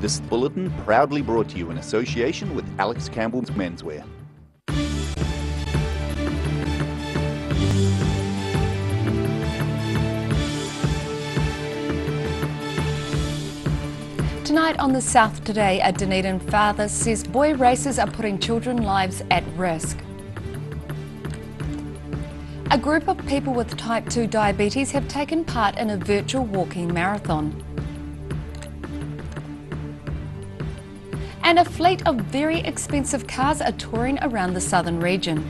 This bulletin proudly brought to you in association with Alex Campbell's Menswear. Tonight on The South Today, a Dunedin father says boy races are putting children's lives at risk. A group of people with type 2 diabetes have taken part in a virtual walking marathon. And a fleet of very expensive cars are touring around the southern region.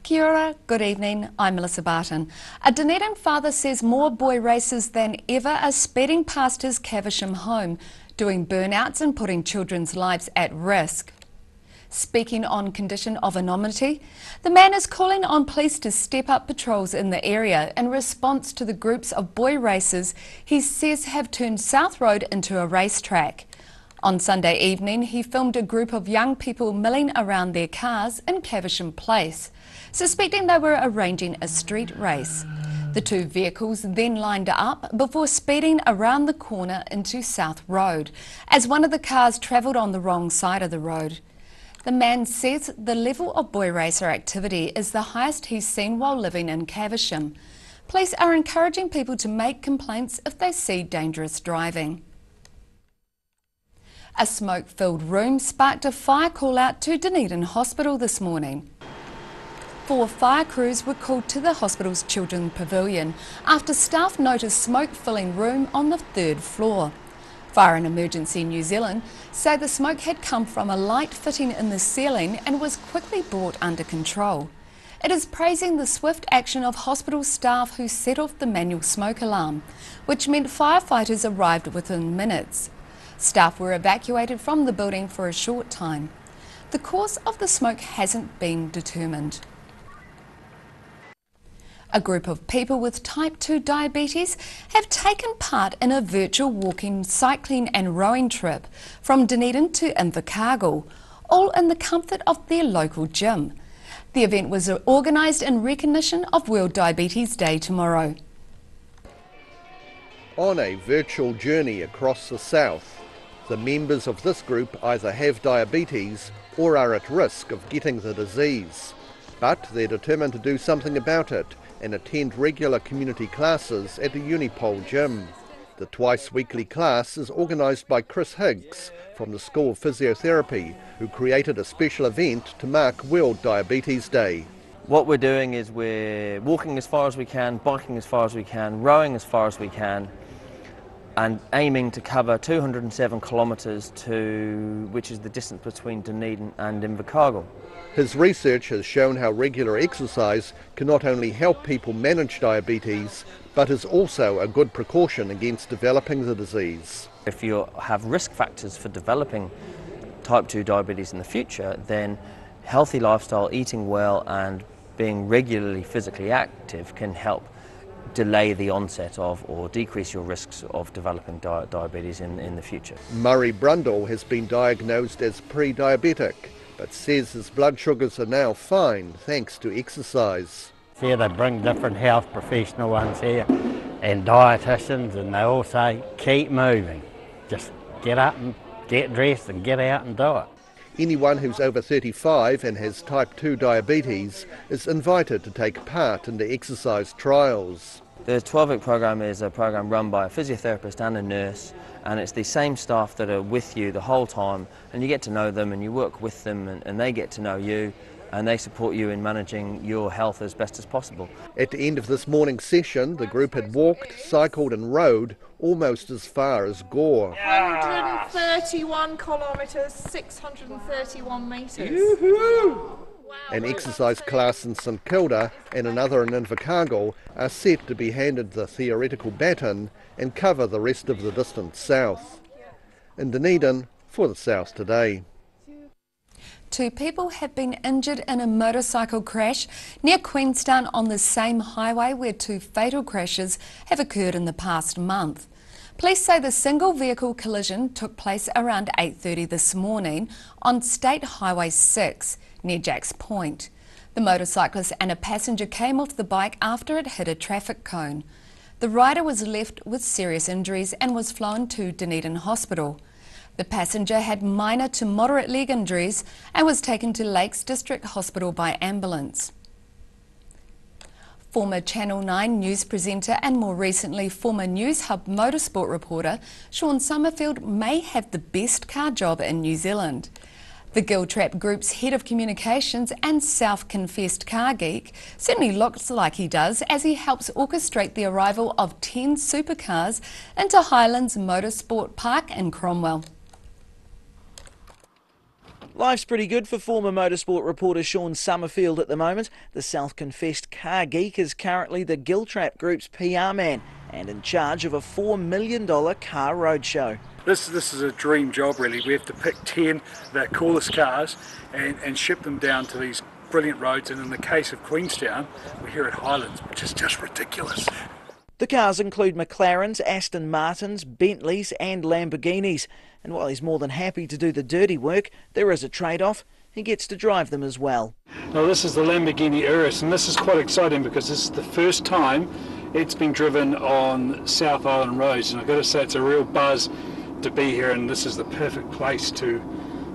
Kia ora, good evening, I'm Melissa Barton. A Dunedin father says more boy racers than ever are speeding past his Caversham home, doing burnouts and putting children's lives at risk. Speaking on condition of anonymity, the man is calling on police to step up patrols in the area in response to the groups of boy racers he says have turned South Road into a racetrack. On Sunday evening, he filmed a group of young people milling around their cars in Caversham Place, suspecting they were arranging a street race. The two vehicles then lined up before speeding around the corner into South Road, as one of the cars travelled on the wrong side of the road. The man says the level of boy racer activity is the highest he's seen while living in Caversham. Police are encouraging people to make complaints if they see dangerous driving. A smoke-filled room sparked a fire call-out to Dunedin Hospital this morning. 4 fire crews were called to the hospital's Children's Pavilion after staff noticed smoke-filling room on the 3rd floor. Fire and Emergency New Zealand say the smoke had come from a light fitting in the ceiling and was quickly brought under control. It is praising the swift action of hospital staff who set off the manual smoke alarm, which meant firefighters arrived within minutes. Staff were evacuated from the building for a short time. The cause of the smoke hasn't been determined. A group of people with type 2 diabetes have taken part in a virtual walking, cycling and rowing trip from Dunedin to Invercargill, all in the comfort of their local gym. The event was organised in recognition of World Diabetes Day tomorrow. On a virtual journey across the south, the members of this group either have diabetes or are at risk of getting the disease. But they're determined to do something about it and attend regular community classes at a Unipol gym. The twice-weekly class is organised by Chris Higgs from the School of Physiotherapy, who created a special event to mark World Diabetes Day. What we're doing is we're walking as far as we can, biking as far as we can, rowing as far as we can, and aiming to cover 207 kilometres which is the distance between Dunedin and Invercargill. His research has shown how regular exercise can not only help people manage diabetes, but is also a good precaution against developing the disease. If you have risk factors for developing type 2 diabetes in the future, then healthy lifestyle, eating well and being regularly physically active can help delay the onset of or decrease your risks of developing diabetes in the future. Murray Brundle has been diagnosed as pre-diabetic, but says his blood sugars are now fine thanks to exercise. Here they bring different health professional ones here and dietitians, and they all say keep moving, just get up and get dressed and get out and do it. Anyone who's over 35 and has type 2 diabetes is invited to take part in the exercise trials. The 12-week program is a program run by a physiotherapist and a nurse, and it's the same staff that are with you the whole time, and you get to know them and you work with them and they get to know you and they support you in managing your health as best as possible. At the end of this morning's session, the group had walked, cycled and rowed almost as far as Gore. 131 kilometres, 631 metres. An exercise class in St Kilda and another in Invercargill are set to be handed the theoretical baton and cover the rest of the distance south. In Dunedin, for The South Today. 2 people have been injured in a motorcycle crash near Queenstown on the same highway where 2 fatal crashes have occurred in the past month. Police say the single vehicle collision took place around 8:30 this morning on State Highway 6 near Jacks Point. The motorcyclist and a passenger came off the bike after it hit a traffic cone. The rider was left with serious injuries and was flown to Dunedin Hospital. The passenger had minor to moderate leg injuries and was taken to Lakes District Hospital by ambulance. Former Channel 9 news presenter and more recently former News Hub motorsport reporter Sean Summerfield may have the best car job in New Zealand. The Giltrap Group's head of communications and self-confessed car geek certainly looks like he does as he helps orchestrate the arrival of 10 supercars into Highlands Motorsport Park in Cromwell. Life's pretty good for former motorsport reporter Sean Summerfield at the moment. The self-confessed car geek is currently the Giltrap Group's PR man and in charge of a $4 million car roadshow. This is a dream job really. We have to pick 10 of our coolest cars and ship them down to these brilliant roads, and in the case of Queenstown, we're here at Highlands, which is just ridiculous. The cars include McLarens, Aston Martins, Bentleys and Lamborghinis. And while he's more than happy to do the dirty work, there is a trade-off. He gets to drive them as well. Now this is the Lamborghini Urus, and this is quite exciting because this is the first time it's been driven on South Island roads, and I've got to say it's a real buzz to be here, and this is the perfect place to,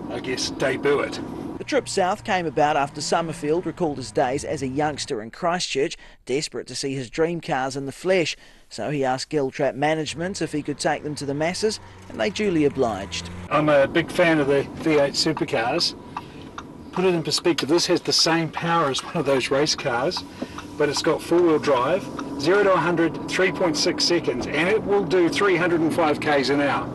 I guess, debut it. The trip south came about after Summerfield recalled his days as a youngster in Christchurch, desperate to see his dream cars in the flesh. So he asked Giltrap management if he could take them to the masses, and they duly obliged. I'm a big fan of the V8 supercars. Put it in perspective, this has the same power as one of those race cars, but it's got four-wheel drive, 0 to 100, 3.6 seconds, and it will do 305 k's an hour.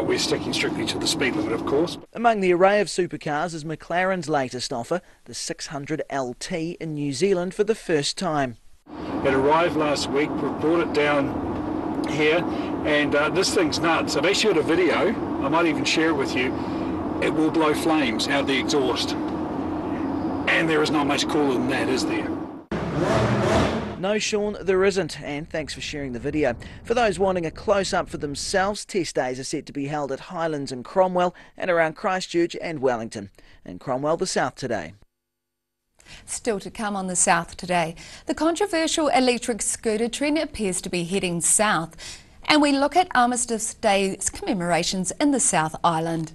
We're sticking strictly to the speed limit, of course. Among the array of supercars is McLaren's latest offer, the 600 LT in New Zealand for the first time. It arrived last week. We brought it down here, and this thing's nuts. I've actually got a video. I might even share it with you. It will blow flames out of the exhaust, and there is not much cooler than that, is there? No, Sean, there isn't, and thanks for sharing the video. For those wanting a close-up for themselves, test days are set to be held at Highlands and Cromwell and around Christchurch and Wellington. In Cromwell, the South Today. Still to come on the South Today, the controversial electric scooter trend appears to be heading south, and we look at Armistice Day's commemorations in the South Island.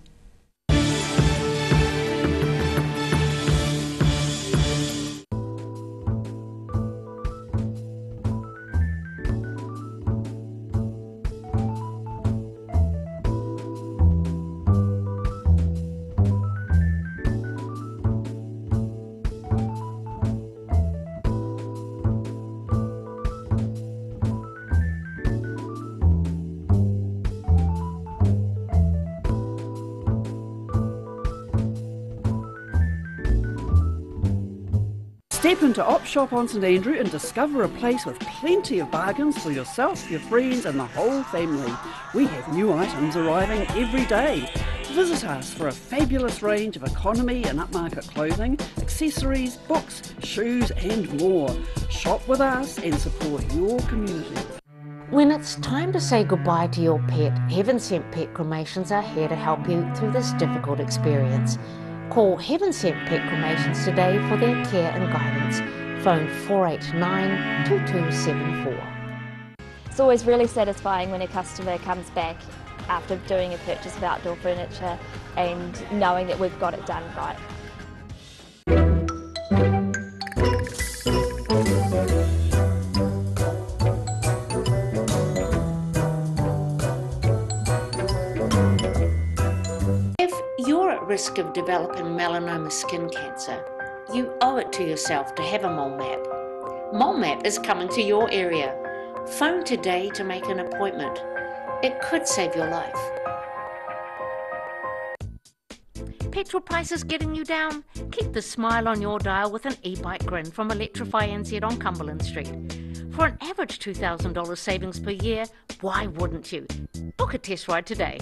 Step into Op Shop on St Andrew and discover a place with plenty of bargains for yourself, your friends and the whole family. We have new items arriving every day. Visit us for a fabulous range of economy and upmarket clothing, accessories, books, shoes and more. Shop with us and support your community. When it's time to say goodbye to your pet, Heaven Sent Pet Cremations are here to help you through this difficult experience. Call Heaven Sent Pet Cremations today for their care and guidance. Phone 489-2274. It's always really satisfying when a customer comes back after doing a purchase of outdoor furniture and knowing that we've got it done right. Risk of developing melanoma skin cancer, you owe it to yourself to have a mole map. Mole Map is coming to your area. Phone today to make an appointment. It could save your life. Petrol prices getting you down? Keep the smile on your dial with an e-bike grin from Electrify NZ on Cumberland Street. For an average $2,000 savings per year, why wouldn't you? Book a test ride today.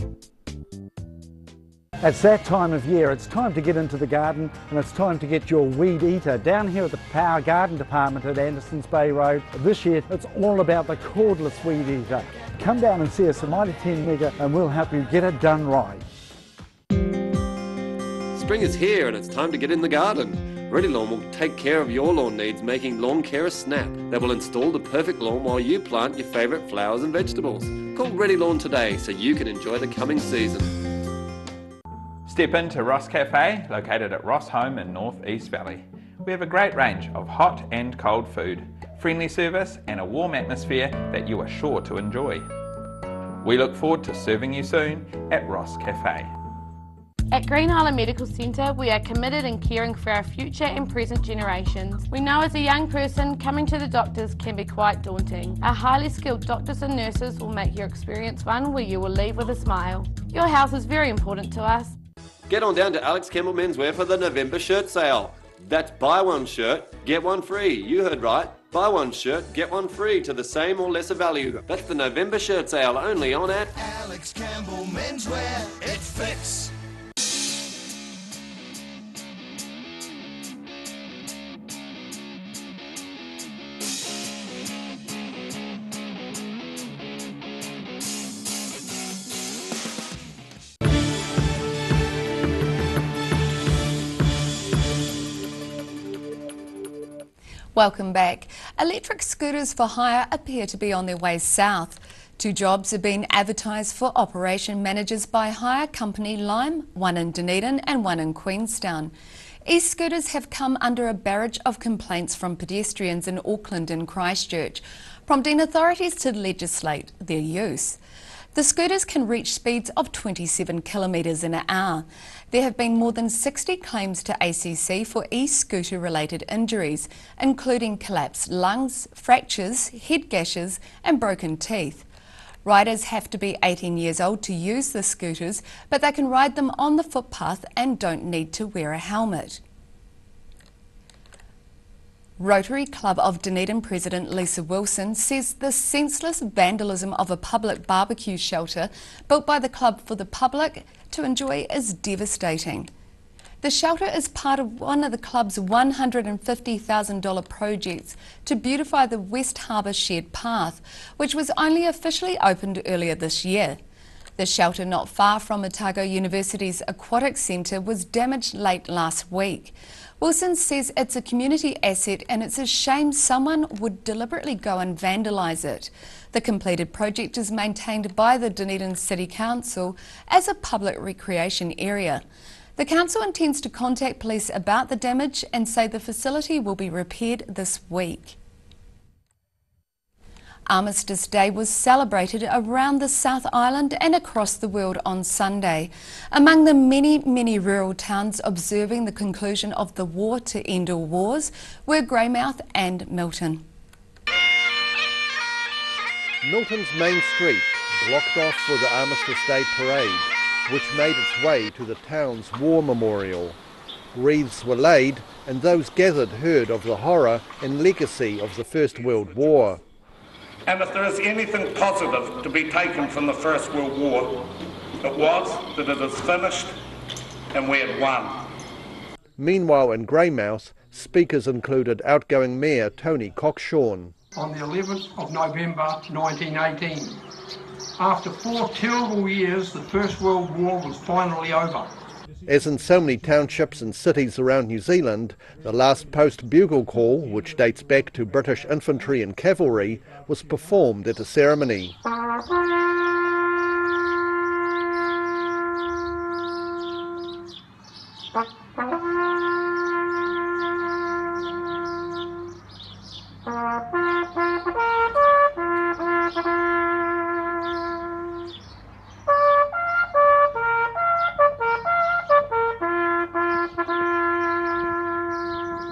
It's that time of year. It's time to get into the garden and it's time to get your weed eater. Down here at the Power Garden Department at Andersons Bay Road, this year it's all about the cordless weed eater. Come down and see us at Mitre 10 Mega and we'll help you get it done right. Spring is here and it's time to get in the garden. Ready Lawn will take care of your lawn needs, making Lawn Care a snap. They will install the perfect lawn while you plant your favourite flowers and vegetables. Call Ready Lawn today so you can enjoy the coming season. Step into Ross Cafe, located at Ross Home in North East Valley. We have a great range of hot and cold food, friendly service and a warm atmosphere that you are sure to enjoy. We look forward to serving you soon at Ross Cafe. At Green Island Medical Centre, we are committed in caring for our future and present generations. We know as a young person, coming to the doctors can be quite daunting. Our highly skilled doctors and nurses will make your experience one where you will leave with a smile. Your health is very important to us. Get on down to Alex Campbell Menswear for the November shirt sale. That's buy one shirt, get one free. You heard right. Buy one shirt, get one free to the same or lesser value. That's the November shirt sale only on at Alex Campbell Menswear. It fits. Welcome back. Electric scooters for hire appear to be on their way south. 2 jobs are being advertised for operation managers by hire company Lime, one in Dunedin and one in Queenstown. E-scooters have come under a barrage of complaints from pedestrians in Auckland and Christchurch, prompting authorities to legislate their use. The scooters can reach speeds of 27 kilometres an hour. There have been more than 60 claims to ACC for e-scooter related injuries, including collapsed lungs, fractures, head gashes and broken teeth. Riders have to be 18 years old to use the scooters, but they can ride them on the footpath and don't need to wear a helmet. Rotary Club of Dunedin President Lisa Wilson says the senseless vandalism of a public barbecue shelter built by the club for the public to enjoy is devastating. The shelter is part of one of the club's $150,000 projects to beautify the West Harbour Shared Path, which was only officially opened earlier this year. The shelter not far from Otago University's Aquatic Centre was damaged late last week. Wilson says it's a community asset and it's a shame someone would deliberately go and vandalise it. The completed project is maintained by the Dunedin City Council as a public recreation area. The council intends to contact police about the damage and say the facility will be repaired this week. Armistice Day was celebrated around the South Island and across the world on Sunday, among the many rural towns observing the conclusion of the war to end all wars were Greymouth and Milton. Milton's main street blocked off for the Armistice Day parade, which made its way to the town's war memorial. Wreaths were laid and those gathered heard of the horror and legacy of the First World War. And if there is anything positive to be taken from the First World War, it was that it is finished and we had won. Meanwhile in Greymouth, speakers included outgoing Mayor Tony Coxshorn. On the 11th of November 1918, after 4 terrible years, the First World War was finally over. As in so many townships and cities around New Zealand, the last post bugle call, which dates back to British infantry and cavalry, was performed at a ceremony.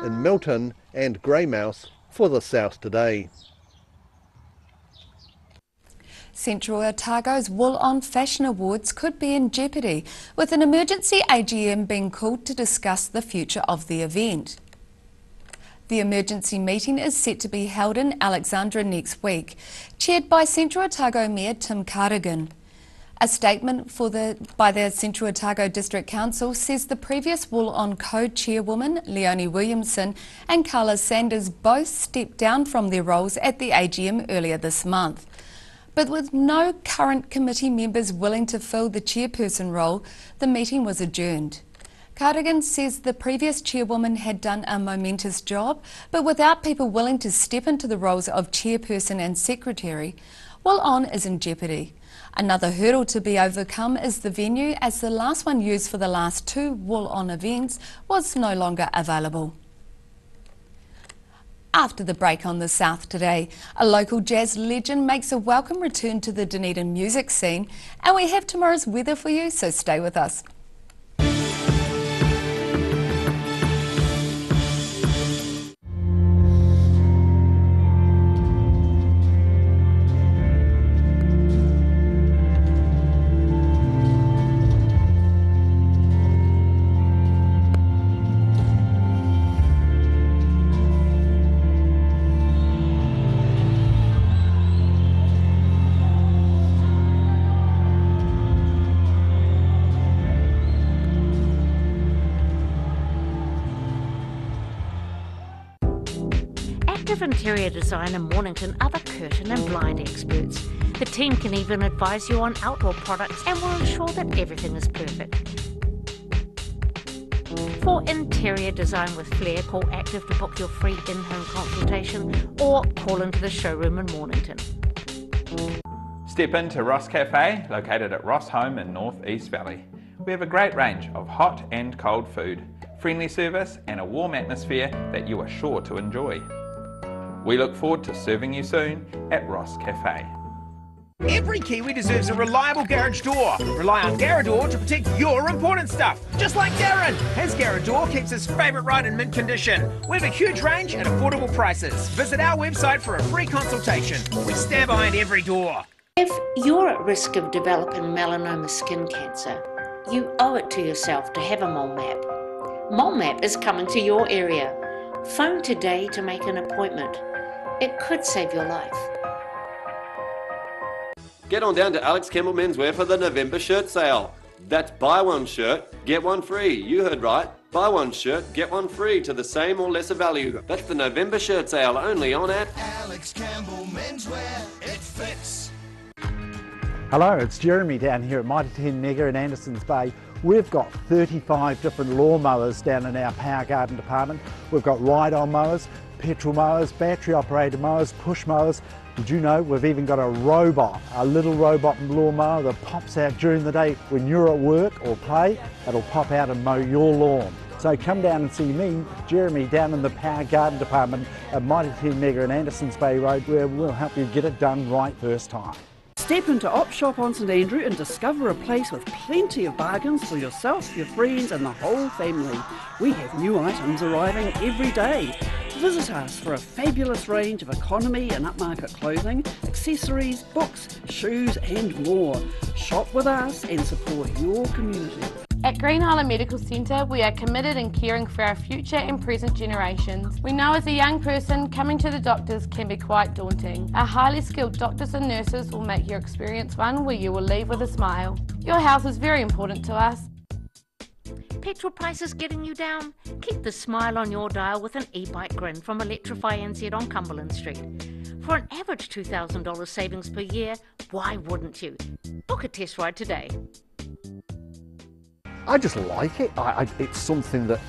In Milton and Greymouth for the South Today. Central Otago's Wool On Fashion Awards could be in jeopardy, with an emergency AGM being called to discuss the future of the event. The emergency meeting is set to be held in Alexandra next week, chaired by Central Otago Mayor Tim Cardigan. A statement by the Central Otago District Council says the previous Wool On co-chairwoman, Leonie Williamson, and Carla Sanders both stepped down from their roles at the AGM earlier this month. But with no current committee members willing to fill the chairperson role, the meeting was adjourned. Cardigan says the previous chairwoman had done a momentous job, but without people willing to step into the roles of chairperson and secretary, Wool-On is in jeopardy. Another hurdle to be overcome is the venue, as the last one used for the last two Wool-On events was no longer available. After the break on The South Today, a local jazz legend makes a welcome return to the Dunedin music scene, and we have tomorrow's weather for you, so stay with us. Interior designer Mornington are the curtain and blind experts. The team can even advise you on outdoor products and will ensure that everything is perfect. For interior design with flair, call Active to book your free in-home consultation or call into the showroom in Mornington. Step into Ross Cafe, located at Ross Home in North East Valley. We have a great range of hot and cold food, friendly service and a warm atmosphere that you are sure to enjoy. We look forward to serving you soon at Ross Cafe. Every Kiwi deserves a reliable garage door. Rely on Garrador to protect your important stuff. Just like Darren. His Garrador keeps his favourite ride in mint condition. We have a huge range at affordable prices. Visit our website for a free consultation. We stand behind every door. If you're at risk of developing melanoma skin cancer, you owe it to yourself to have a mole map. Mole map is coming to your area. Phone today to make an appointment. It could save your life. Get on down to Alex Campbell Menswear for the November shirt sale. That's buy one shirt, get one free. You heard right. Buy one shirt, get one free to the same or lesser value. That's the November shirt sale only on at Alex Campbell Menswear. It fits. Hello, it's Jeremy down here at Mitre 10 Mega in Andersons Bay. We've got 35 different lawnmowers down in our power garden department. We've got ride-on mowers, petrol mowers, battery operated mowers, push mowers. Did you know we've even got a robot, a little robot lawnmower that pops out during the day when you're at work or play. It'll pop out and mow your lawn. So come down and see me, Jeremy, down in the power garden department at Mitre 10 Mega in Andersons Bay Road, where we'll help you get it done right first time. Step into Op Shop on St Andrew and discover a place with plenty of bargains for yourself, your friends and the whole family. We have new items arriving every day. Visit us for a fabulous range of economy and upmarket clothing, accessories, books, shoes and more. Shop with us and support your community. At Green Island Medical Centre, we are committed in caring for our future and present generations. We know as a young person, coming to the doctors can be quite daunting. Our highly skilled doctors and nurses will make your experience one where you will leave with a smile. Your health is very important to us. Petrol prices getting you down? Keep the smile on your dial with an e-bike grin from Electrify NZ on Cumberland Street. For an average $2,000 savings per year, why wouldn't you? Book a test ride today. I just like it. It's something that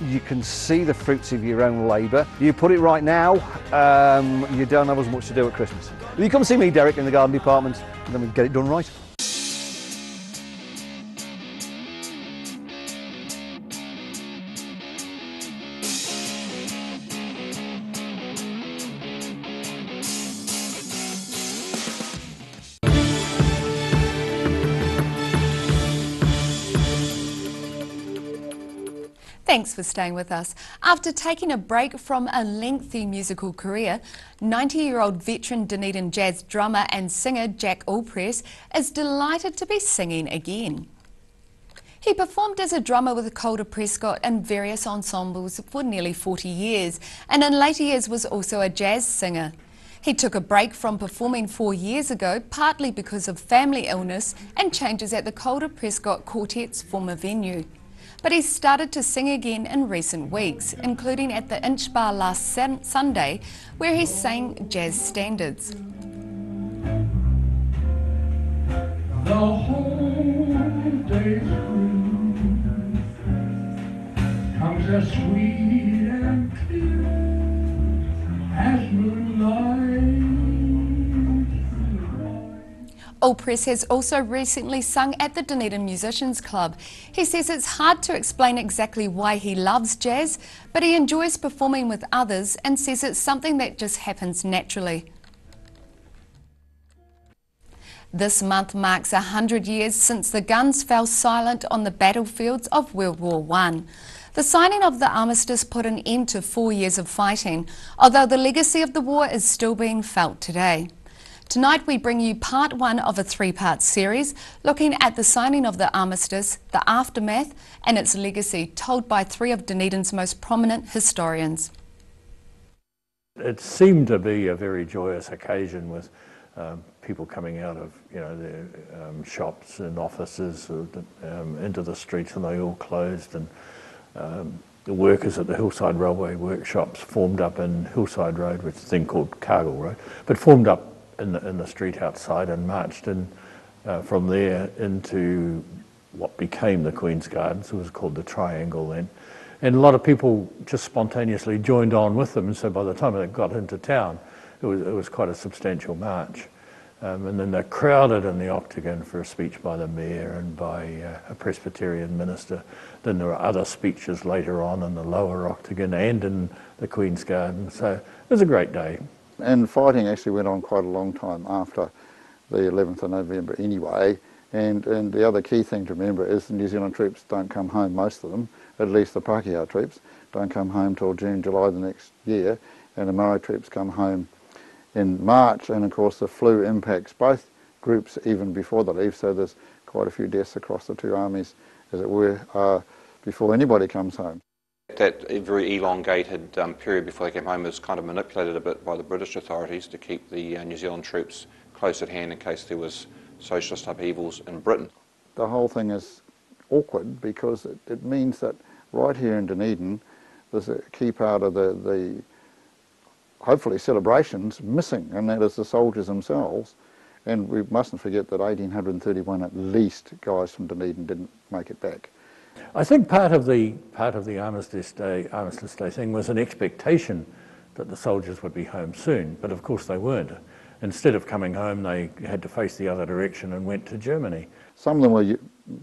you can see the fruits of your own labour. You put it right now, you don't have as much to do at Christmas. You come see me, Derek, in the garden department, and then we get it done right. Thanks for staying with us. After taking a break from a lengthy musical career, 90-year-old veteran Dunedin jazz drummer and singer Jack Allpress is delighted to be singing again. He performed as a drummer with Calder Prescott in various ensembles for nearly 40 years, and in later years was also a jazz singer. He took a break from performing 4 years ago, partly because of family illness and changes at the Calder Prescott Quartet's former venue. But he started to sing again in recent weeks, including at the Inch Bar last Sunday, where he sang jazz standards. The whole day through, as sweet and clear as moonlight. Allpress has also recently sung at the Dunedin Musicians Club. He says it's hard to explain exactly why he loves jazz, but he enjoys performing with others and says it's something that just happens naturally. This month marks 100 years since the guns fell silent on the battlefields of World War I. The signing of the armistice put an end to 4 years of fighting, although the legacy of the war is still being felt today. Tonight we bring you part one of a three-part series looking at the signing of the armistice, the aftermath and its legacy, told by three of Dunedin's most prominent historians. It seemed to be a very joyous occasion with people coming out of their shops and offices into the streets, and they all closed, and the workers at the Hillside Railway workshops formed up in Hillside Road, which is a thing called Cargill Road, but formed up in the street outside and marched in from there into what became the Queen's Gardens. It was called the Triangle then. And a lot of people just spontaneously joined on with them, and so by the time they got into town, it was quite a substantial march. And then they crowded in the Octagon for a speech by the Mayor and by a Presbyterian minister. Then there were other speeches later on in the lower Octagon and in the Queen's Garden. So it was a great day. And fighting actually went on quite a long time after the 11th of November anyway. And the other key thing to remember is the New Zealand troops don't come home, most of them, at least the Pākehā troops, don't come home till June, July the next year. And the Maori troops come home in March, and of course the flu impacts both groups even before they leave, so there's quite a few deaths across the two armies, as it were, before anybody comes home. That very elongated period before they came home was kind of manipulated a bit by the British authorities to keep the New Zealand troops close at hand in case there was socialist upheavals in Britain. The whole thing is awkward because it means that right here in Dunedin there's a key part of the hopefully celebrations missing, and that is the soldiers themselves. And we mustn't forget that 1831 at least guys from Dunedin didn't make it back. I think part of the Armistice Day thing was an expectation that the soldiers would be home soon, but of course they weren't. Instead of coming home, they had to face the other direction and went to Germany. Some of them were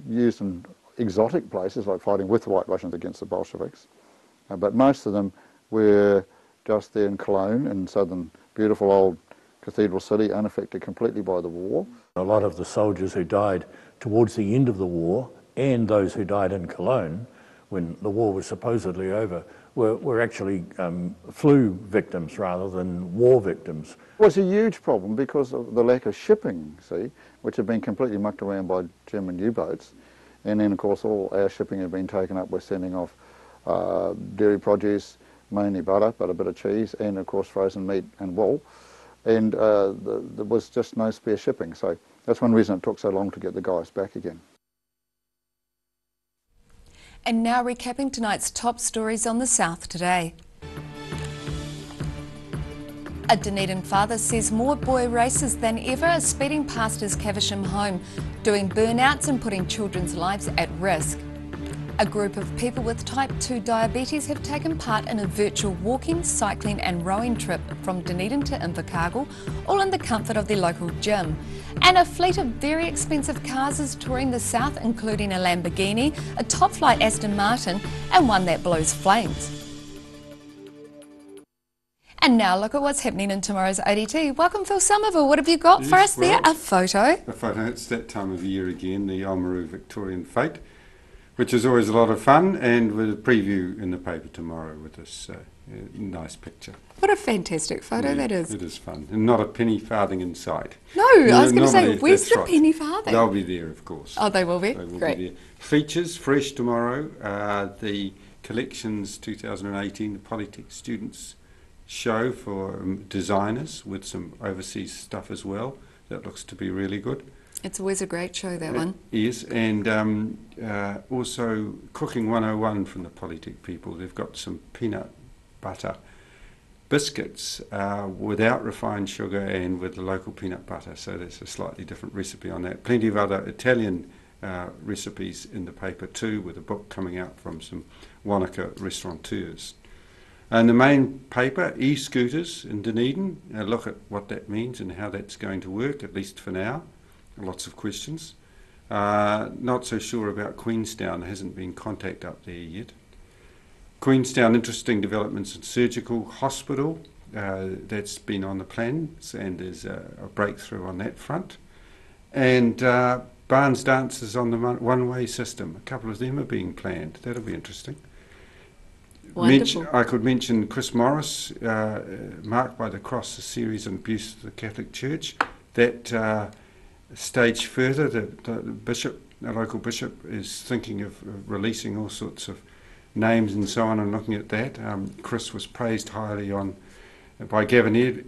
used in exotic places, like fighting with the White Russians against the Bolsheviks, but most of them were just there in Cologne, in southern, beautiful old cathedral city, unaffected completely by the war. A lot of the soldiers who died towards the end of the war, and those who died in Cologne when the war was supposedly over, were actually flu victims rather than war victims. It was a huge problem because of the lack of shipping, see, which had been completely mucked around by German U-boats. And then, of course, all our shipping had been taken up with sending off dairy produce, mainly butter, but a bit of cheese, and, of course, frozen meat and wool. And there was just no spare shipping. So that's one reason it took so long to get the guys back again. And now recapping tonight's top stories on the South Today. A Dunedin father says more boy racers than ever are speeding past his Caversham home, doing burnouts and putting children's lives at risk. A group of people with type 2 diabetes have taken part in a virtual walking, cycling and rowing trip from Dunedin to Invercargill, all in the comfort of their local gym. And a fleet of very expensive cars is touring the south, including a Lamborghini, a top-flight Aston Martin and one that blows flames. And now look at what's happening in tomorrow's ODT. Welcome, Phil Somerville. What have you got for us there? A photo? A photo. It's that time of year again, the Oamaru Victorian Fete, which is always a lot of fun, and with a preview in the paper tomorrow with this nice picture. What a fantastic photo that is. It is fun, and not a penny farthing in sight. No, I was going to say, where's the penny farthing? They'll be there, of course. Oh, they will be? They will Great. be there. Features, fresh tomorrow, the Collections 2018, the Polytech Students Show for designers with some overseas stuff as well. That looks to be really good. It's always a great show, that one. Yes, and also Cooking 101 from the Polytech people. They've got some peanut butter biscuits without refined sugar and with the local peanut butter, so that's a slightly different recipe on that. Plenty of other Italian recipes in the paper too, with a book coming out from some Wanaka restaurateurs. And the main paper, e-scooters in Dunedin, look at what that means and how that's going to work, at least for now. Lots of questions. Not so sure about Queenstown, there hasn't been contact up there yet. Queenstown, interesting developments in surgical hospital, that's been on the plans, and there's a breakthrough on that front. And Barnes Dancers on the one-way system, a couple of them are being planned. That'll be interesting. I could mention Chris Morris, Marked by the Cross, a series on abuse of the Catholic Church. That stage further, the local bishop is thinking of releasing all sorts of names and so on, and looking at that. Chris was praised highly by Gavin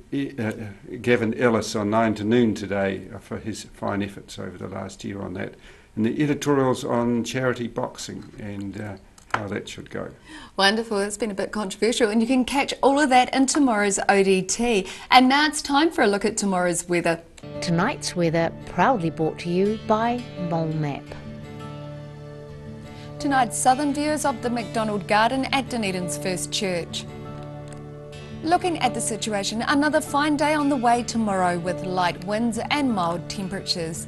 Ellis on 9 to Noon today for his fine efforts over the last year on that. And the editorials on charity boxing and how that should go. Wonderful, it's been a bit controversial, and you can catch all of that in tomorrow's ODT. And now it's time for a look at tomorrow's weather. Tonight's weather proudly brought to you by Mole Map. Tonight's southern views of the McDonald Garden at Dunedin's First Church. Looking at the situation, another fine day on the way tomorrow with light winds and mild temperatures.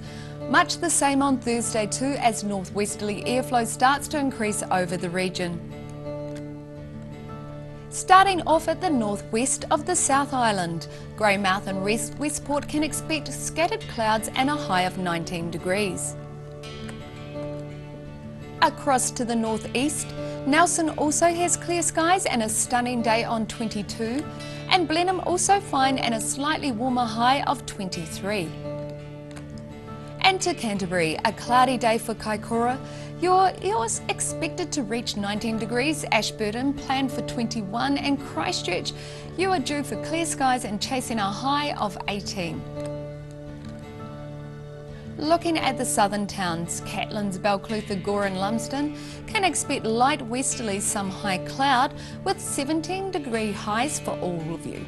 Much the same on Thursday too, as northwesterly airflow starts to increase over the region. Starting off at the northwest of the South Island, Greymouth and Westport can expect scattered clouds and a high of 19 degrees. Across to the northeast, Nelson also has clear skies and a stunning day on 22, and Blenheim also fine and a slightly warmer high of 23. And to Canterbury, a cloudy day for Kaikoura. You're expected to reach 19 degrees, Ashburton planned for 21, and Christchurch, you are due for clear skies and chasing a high of 18. Looking at the southern towns, Catlins, Balclutha, Gore and Lumsden can expect light westerlies, some high cloud, with 17-degree highs for all of you.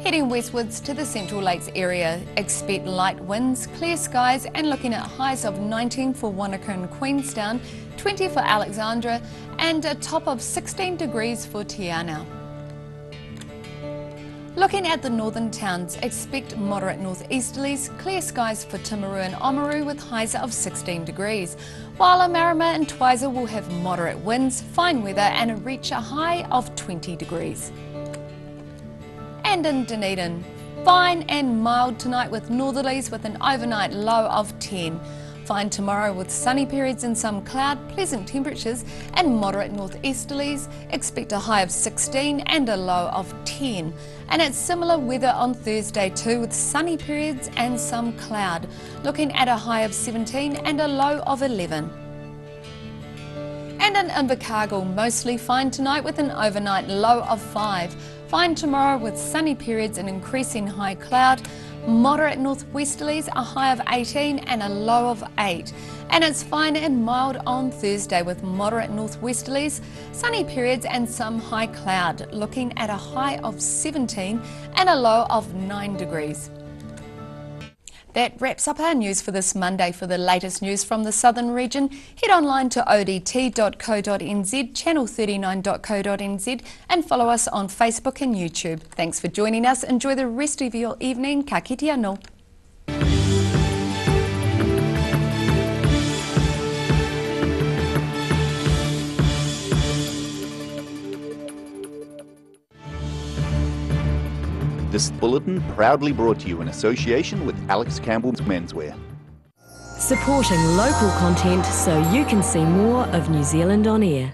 Heading westwards to the Central Lakes area, expect light winds, clear skies, and looking at highs of 19 for Wanaka and Queenstown, 20 for Alexandra, and a top of 16 degrees for Te Anau. Looking at the northern towns, expect moderate northeasterlies, clear skies for Timaru and Oamaru with highs of 16 degrees, while Marama and Twizel will have moderate winds, fine weather, and reach a high of 20 degrees. And in Dunedin, fine and mild tonight with northerlies with an overnight low of 10. Fine tomorrow with sunny periods and some cloud, pleasant temperatures, and moderate northeasterlies. Expect a high of 16 and a low of 10. And it's similar weather on Thursday too, with sunny periods and some cloud, looking at a high of 17 and a low of 11. And in Invercargill, mostly fine tonight with an overnight low of 5. Fine tomorrow with sunny periods and increasing high cloud, moderate northwesterlies, a high of 18 and a low of 8. And it's fine and mild on Thursday with moderate northwesterlies, sunny periods and some high cloud, looking at a high of 17 and a low of 9 degrees. That wraps up our news for this Monday. For the latest news from the southern region, head online to odt.co.nz, channel39.co.nz, and follow us on Facebook and YouTube. Thanks for joining us. Enjoy the rest of your evening. Ka kite anō. This bulletin proudly brought to you in association with Alex Campbell's Menswear. Supporting local content so you can see more of New Zealand on air.